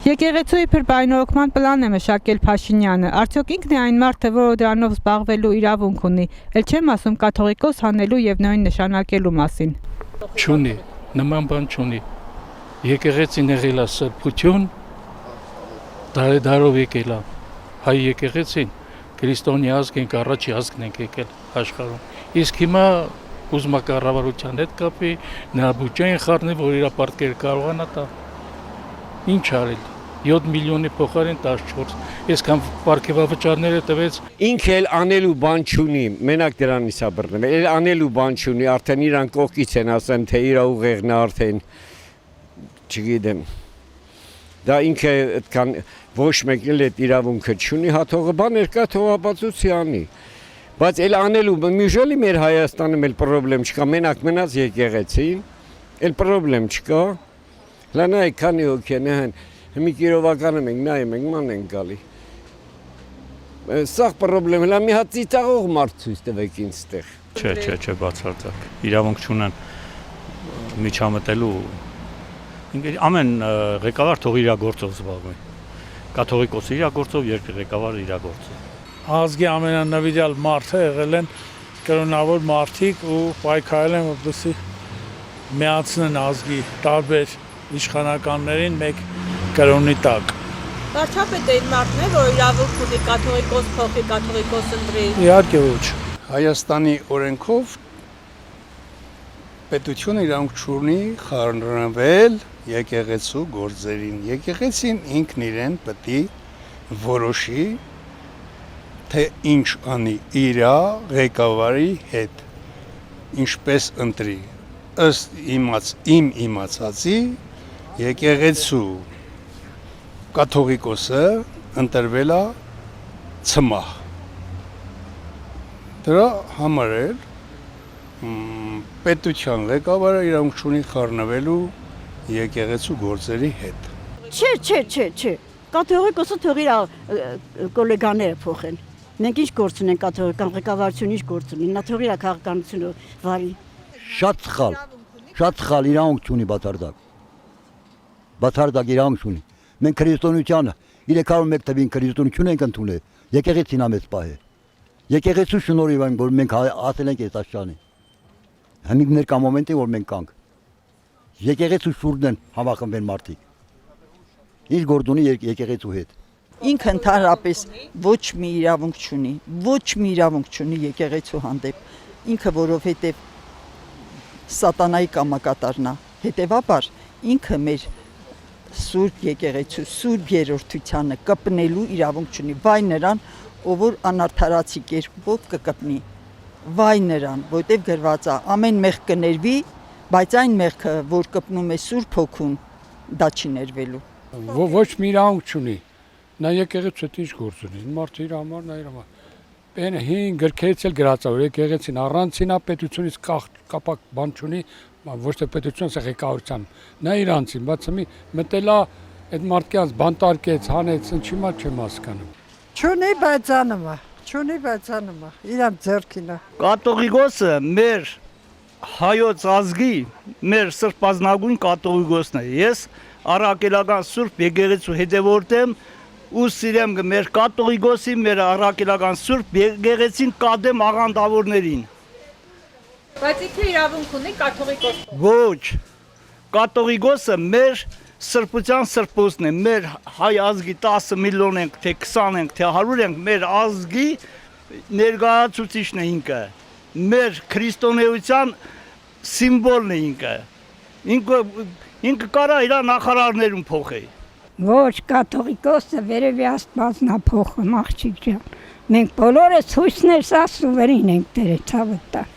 Եկեղեցու իբր բայնորոգման պլան է մշակել Փաշինյանը, արդյոք ինքն է այն մարդը, որը դրանով զբաղվելու իրավունք ունի, էլ չեմ ասում կաթողիկոս հանելու եւ նույն նշանակելու մասին։ Չունի, նման բան չունի։ Եկեղեցին եղել է սրբություն, դարով եկել է հայ եկեղեցին, քրիստոնյա ազգ ենք, առաջի ազգն ենք եկել աշխարհում։ Իսկ հիմա ուզում է կառավարության հետ կապի, նրա բյուջեն խառնի, որ իր պարտքերը կարողանա տա։ Ինչ արել։ 7 միլիոնի փոխարեն 14, այսքան պարգևավճարները տվեց։ Ինքը էլ անելու բան չունի, մենակ դրանից է բռնում, էլ անելու բան չունի, արդեն իրան կողքից են ասեն, թե իր ուղեղն է արդեն, չգիտեմ, դա ինքը այդքան ոչ մեկ էլ այդ իրավունքը չունի, հաթողը բաներ կա, թողապացուցի անի, բայց էլ անելու, մյուժելի մեր Հայաստանում էլ պրոբլեմ չկա, մենակ մնաց եկեղեցին, էլ պրոբլեմ չկա, լանայ քանի հոգի են մի կիրովականը մենք նայում ենք, ման ենք գալի։ Սաղ պրոբլեմ հլա մի հատ ծիծաղող մարդ ցույց տվեք ինձ ստեղ։ Չէ, բացարձակ։ Իրավունք չունեն միջամտելու։ Ամեն ղեկավար թող իր գործով զբաղվի։ Կաթողիկոսը իր գործով, ղեկավարը իր գործով։ Ազգի ամենանվիրյալ մարդը եղել են կրոնավոր մարդիկ ու պայքարել են որպեսզի միացնեն ազգի տարբեր իշխանականներին մեկ կրոնի տակ։ Վարչապետը այն մարդն է, որ իրավունք ունի կաթողիկոս փոխի, կաթողիկոս ընտրի։ Իհարկե ոչ։ Հայաստանի օրենքով պետությունը իրավունք չունի խառնվել եկեղեցու գործերին։ Եկեղեցին ինքն իրեն պետք է որոշի, թե ինչ անի իր ղեկավարի հետ, ինչպես ընտրի։ Ըստ իմ իմացածի եկեղեցու կաթողիկոսը ընտրվել է ցմահ։ Դրա համար էլ պետության ղեկավարը իրավունք չունի խառնվելու եկեղեցու գործերի հետ։ Չէ, կաթողիկոսը թող իր գոլեգաները փոխեն։ Մենք ինչ գործ ունենք կաթողիկական ղեկավարությունը, ինչ գործ ունի, նա թող իր քաղաքականությունը վարի։ Շատ սխալ իրավունք չունի բացարձակ իրավունք չունի։ Մենք քրիստոնեությանը 301 թվին քրիստոնեություն ենք ընդունել, եկեղեցին է մեզ պահել։ Եկեղեցու շնորհիվ այն, որ մենք ասել ենք այս աշճանի։ Հենց ներկա մոմենտի որ մենք կանք։ Եկեղեցու շուրջ են համախմբել մարդիկ։ Ինչ գործ ունի եկեղեցու հետ։ Ինքը ընդհանրապես ոչ մի իրավունք չունի եկեղեցու հանդեպ։ Ինքը որովհետև սատանայի կամակատարն է, հետևաբար ինքը մեր սուրբ եկեղեցու, սուրբ երրորդությանը կպնելու իրավունք չունի։ Վայ նրան, ով որ անարդարացի կերպով կկպնի։ Վայ նրան, որտև գրված է, ամեն մեղք կներվի, բայց այն մեղքը, որ կպնում է Սուրբ Հոգուն, դա չի ներվելու։ Ոչ մի իրավունք չունի։ Նա եկեղեցու հետ ինչ գործ ունի։ Մարդը իր համար, նա իր համար։ Այն հին գրքերից էլ գրած է, որ եկեղեցին առանցին է պետությունից կապակ բան չունի, ոչ թե պետությունից ղեկավարության։ Նա իրանցին, բայց մտել է այդ մարդկանց բանտարկեց, հանեց, ինչի՞ մա չեմ հասկանում։ Չունի, բայց անում է, իրան ձեռքին է։ Կաթողիկոսը մեր հայոց ազգի, մեր սրբազնագույն կաթողիկոսն է։ Ես առաքելական Սուրբ եկեղեցու հետևորդ եմ ու սիրեմ մեր կաթողիկոսի, մեր առաքելական Սուրբ եկեղեցին կադեմ աղանդավորներին։ Բայց ինքը իրավունք ունի կաթողիկոս։ Ոչ, կաթողիկոսը մեր սրբության սրբոցն է, մեր հայ ազգի 10 միլիոն ենք, թե 20 ենք, թե 100 ենք, մեր ազգի ներկայացուցիչն է ինքը, մեր քրիստոնեության սիմվոլն է ինքը, ինքը կարա իր նախարարներում փոխի։ Ոչ, կաթողիկոսը վերևի Աստվածն է փոխում, աղջիկ ջան։ Մենք բոլորս հույսներս Աստծո վերին ենք դրել, ցավը տա։